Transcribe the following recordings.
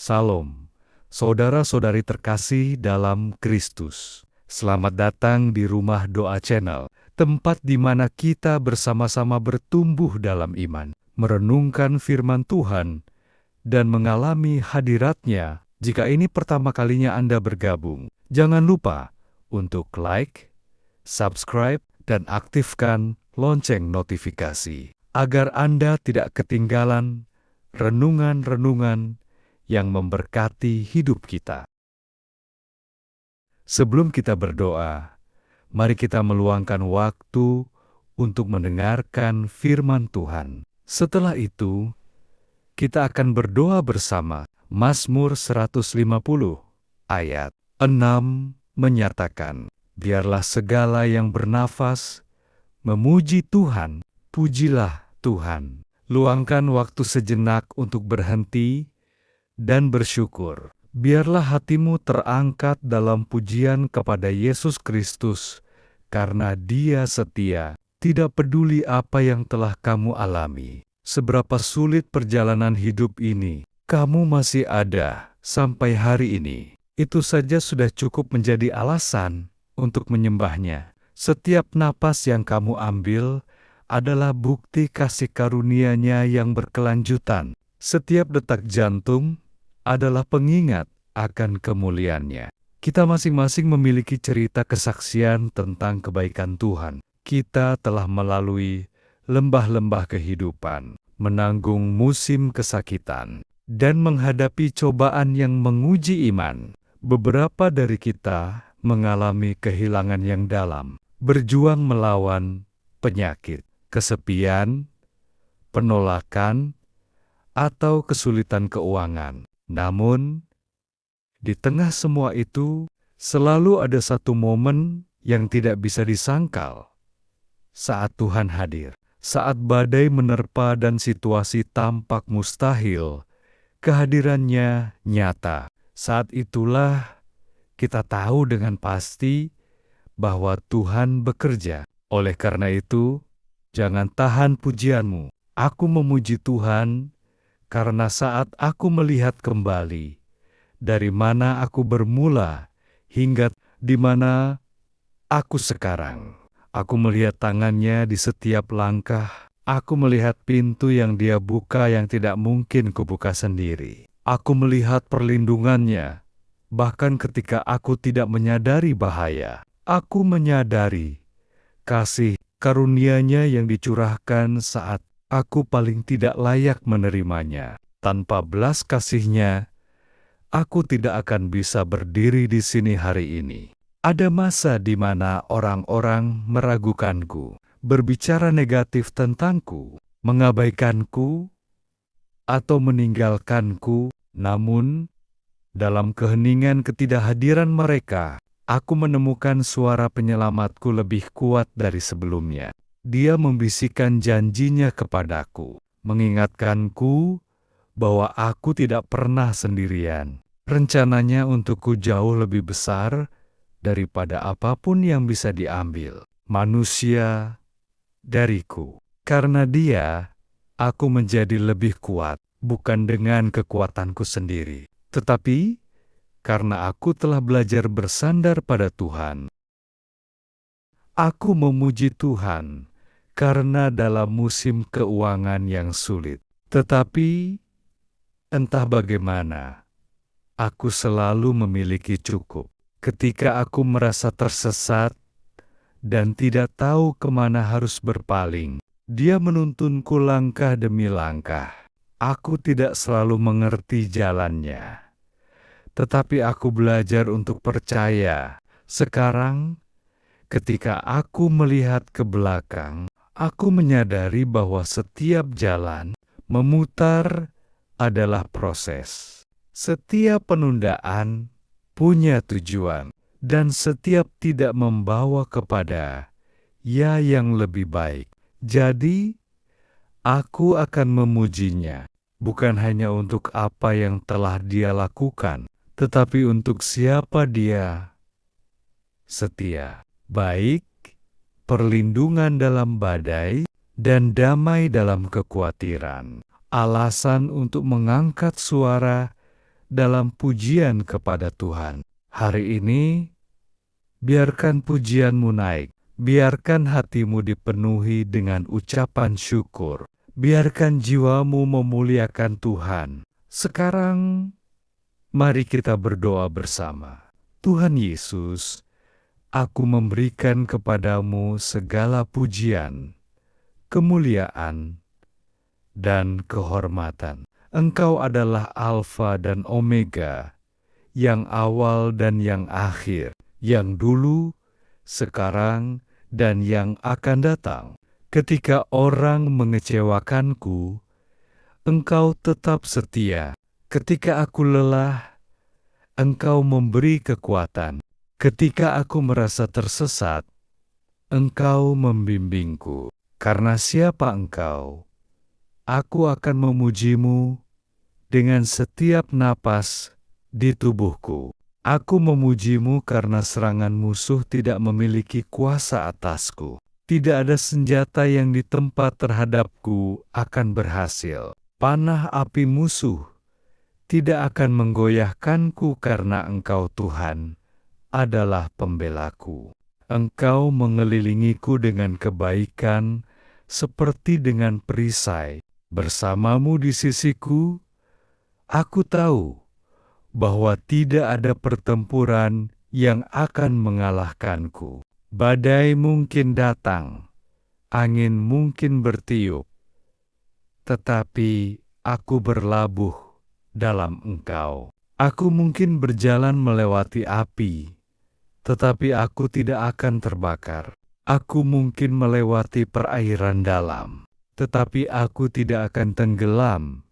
Salam, saudara-saudari terkasih dalam Kristus. Selamat datang di Rumah Doa Channel, tempat di mana kita bersama-sama bertumbuh dalam iman, merenungkan firman Tuhan, dan mengalami hadirat-Nya. Jika ini pertama kalinya Anda bergabung, jangan lupa untuk like, subscribe, dan aktifkan lonceng notifikasi, agar Anda tidak ketinggalan renungan-renungan yang memberkati hidup kita. Sebelum kita berdoa, mari kita meluangkan waktu untuk mendengarkan firman Tuhan. Setelah itu, kita akan berdoa bersama. Mazmur 150 ayat 6 menyatakan, "Biarlah segala yang bernafas memuji Tuhan, pujilah Tuhan." Luangkan waktu sejenak untuk berhenti dan bersyukur. Biarlah hatimu terangkat dalam pujian kepada Yesus Kristus, karena Dia setia, tidak peduli apa yang telah kamu alami. Seberapa sulit perjalanan hidup ini, kamu masih ada sampai hari ini. Itu saja sudah cukup menjadi alasan untuk menyembah-Nya. Setiap napas yang kamu ambil adalah bukti kasih karunia-Nya yang berkelanjutan. Setiap detak jantung adalah pengingat akan kemuliaan-Nya. Kita masing-masing memiliki cerita kesaksian tentang kebaikan Tuhan. Kita telah melalui lembah-lembah kehidupan, menanggung musim kesakitan, dan menghadapi cobaan yang menguji iman. Beberapa dari kita mengalami kehilangan yang dalam, berjuang melawan penyakit, kesepian, penolakan, atau kesulitan keuangan. Namun, di tengah semua itu, selalu ada satu momen yang tidak bisa disangkal. Saat Tuhan hadir, saat badai menerpa dan situasi tampak mustahil, kehadiran-Nya nyata. Saat itulah kita tahu dengan pasti bahwa Tuhan bekerja. Oleh karena itu, jangan tahan pujianmu. Aku memuji Tuhan, karena saat aku melihat kembali, dari mana aku bermula, hingga di mana aku sekarang. Aku melihat tangan-Nya di setiap langkah. Aku melihat pintu yang Dia buka yang tidak mungkin kubuka sendiri. Aku melihat perlindungan-Nya, bahkan ketika aku tidak menyadari bahaya. Aku menyadari kasih karunia-Nya yang dicurahkan saat aku paling tidak layak menerimanya. Tanpa belas kasih-Nya, aku tidak akan bisa berdiri di sini hari ini. Ada masa di mana orang-orang meragukanku, berbicara negatif tentangku, mengabaikanku, atau meninggalkanku. Namun, dalam keheningan ketidakhadiran mereka, aku menemukan suara penyelamatku lebih kuat dari sebelumnya. Dia membisikkan janji-Nya kepadaku, mengingatkanku bahwa aku tidak pernah sendirian. Rencana-Nya untukku jauh lebih besar daripada apapun yang bisa diambil manusia dariku. Karena Dia, aku menjadi lebih kuat, bukan dengan kekuatanku sendiri, tetapi karena aku telah belajar bersandar pada Tuhan. Aku memuji Tuhan, karena dalam musim keuangan yang sulit, tetapi entah bagaimana, aku selalu memiliki cukup. Ketika aku merasa tersesat dan tidak tahu kemana harus berpaling, Dia menuntunku langkah demi langkah. Aku tidak selalu mengerti jalan-Nya, tetapi aku belajar untuk percaya. Sekarang, ketika aku melihat ke belakang, aku menyadari bahwa setiap jalan memutar adalah proses. Setiap penundaan punya tujuan, dan setiap tidak membawa kepada yang lebih baik. Jadi, aku akan memuji-Nya, bukan hanya untuk apa yang telah Dia lakukan, tetapi untuk siapa Dia setia, baik, perlindungan dalam badai, dan damai dalam kekhawatiran. Alasan untuk mengangkat suara dalam pujian kepada Tuhan. Hari ini, biarkan pujianmu naik. Biarkan hatimu dipenuhi dengan ucapan syukur. Biarkan jiwamu memuliakan Tuhan. Sekarang, mari kita berdoa bersama. Tuhan Yesus, aku memberikan kepadamu segala pujian, kemuliaan, dan kehormatan. Engkau adalah Alfa dan Omega, yang awal dan yang akhir, yang dulu, sekarang, dan yang akan datang. Ketika orang mengecewakanku, Engkau tetap setia. Ketika aku lelah, Engkau memberi kekuatan. Ketika aku merasa tersesat, Engkau membimbingku. Karena siapa Engkau, aku akan memujimu dengan setiap napas di tubuhku. Aku memujimu karena serangan musuh tidak memiliki kuasa atasku. Tidak ada senjata yang ditempa terhadapku akan berhasil. Panah api musuh tidak akan menggoyahkanku karena Engkau Tuhan adalah pembelaku. Engkau mengelilingiku dengan kebaikan seperti dengan perisai. Bersamamu di sisiku, aku tahu bahwa tidak ada pertempuran yang akan mengalahkanku. Badai mungkin datang, angin mungkin bertiup, tetapi aku berlabuh dalam Engkau. Aku mungkin berjalan melewati api, tetapi aku tidak akan terbakar. Aku mungkin melewati perairan dalam, tetapi aku tidak akan tenggelam,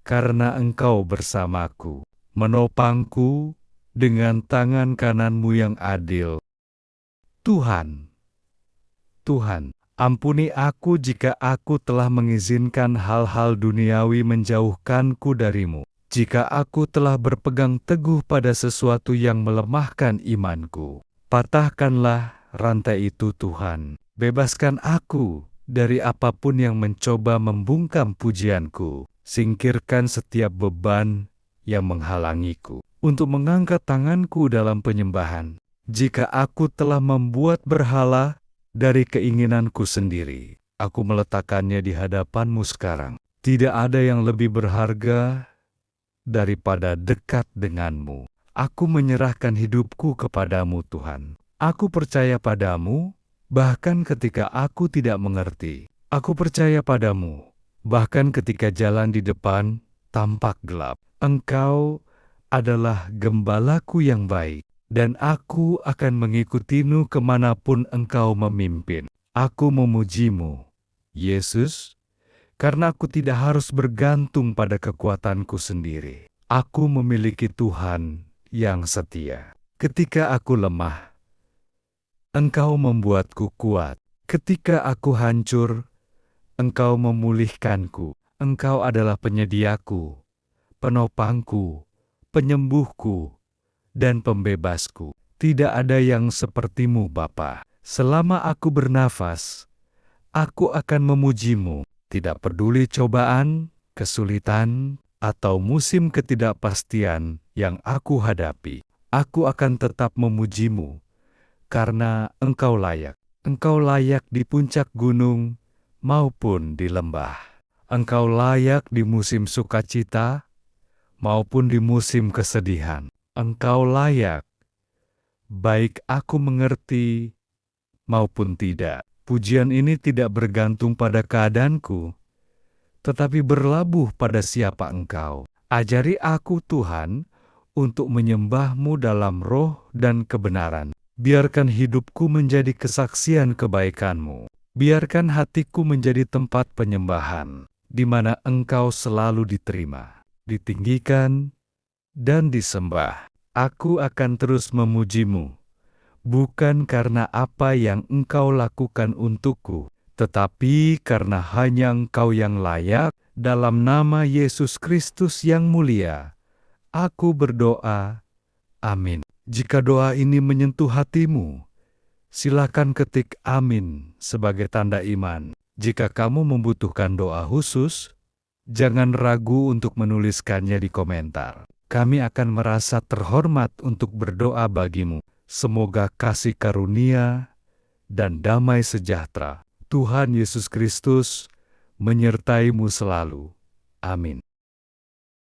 karena Engkau bersamaku, menopangku dengan tangan kananmu yang adil. Tuhan, ampuni aku jika aku telah mengizinkan hal-hal duniawi menjauhkanku darimu. Jika aku telah berpegang teguh pada sesuatu yang melemahkan imanku, patahkanlah rantai itu Tuhan. Bebaskan aku dari apapun yang mencoba membungkam pujianku. Singkirkan setiap beban yang menghalangiku untuk mengangkat tanganku dalam penyembahan. Jika aku telah membuat berhala dari keinginanku sendiri, aku meletakkannya di hadapanmu sekarang. Tidak ada yang lebih berharga daripada dekat denganmu. Aku menyerahkan hidupku kepadamu Tuhan. Aku percaya padamu, bahkan ketika aku tidak mengerti. Aku percaya padamu, bahkan ketika jalan di depan tampak gelap. Engkau adalah gembalaku yang baik, dan aku akan mengikutimu kemanapun Engkau memimpin. Aku memujimu, Yesus, karena aku tidak harus bergantung pada kekuatanku sendiri. Aku memiliki Tuhan yang setia. Ketika aku lemah, Engkau membuatku kuat. Ketika aku hancur, Engkau memulihkanku. Engkau adalah penyediaku, penopangku, penyembuhku, dan pembebasku. Tidak ada yang sepertimu, Bapa. Selama aku bernafas, aku akan memujimu. Tidak peduli cobaan, kesulitan, atau musim ketidakpastian yang aku hadapi, aku akan tetap memujimu, karena Engkau layak. Engkau layak di puncak gunung maupun di lembah. Engkau layak di musim sukacita maupun di musim kesedihan. Engkau layak, baik aku mengerti maupun tidak. Pujian ini tidak bergantung pada keadaanku, tetapi berlabuh pada siapa Engkau. Ajari aku Tuhan untuk menyembah-Mu dalam roh dan kebenaran. Biarkan hidupku menjadi kesaksian kebaikan-Mu. Biarkan hatiku menjadi tempat penyembahan, di mana Engkau selalu diterima, ditinggikan, dan disembah. Aku akan terus memuji-Mu, bukan karena apa yang Engkau lakukan untukku, tetapi karena hanya Engkau yang layak. Dalam nama Yesus Kristus yang mulia, aku berdoa. Amin. Jika doa ini menyentuh hatimu, silakan ketik amin sebagai tanda iman. Jika kamu membutuhkan doa khusus, jangan ragu untuk menuliskannya di komentar. kami akan merasa terhormat untuk berdoa bagimu. Semoga kasih karunia dan damai sejahtera Tuhan Yesus Kristus menyertaimu selalu. Amin.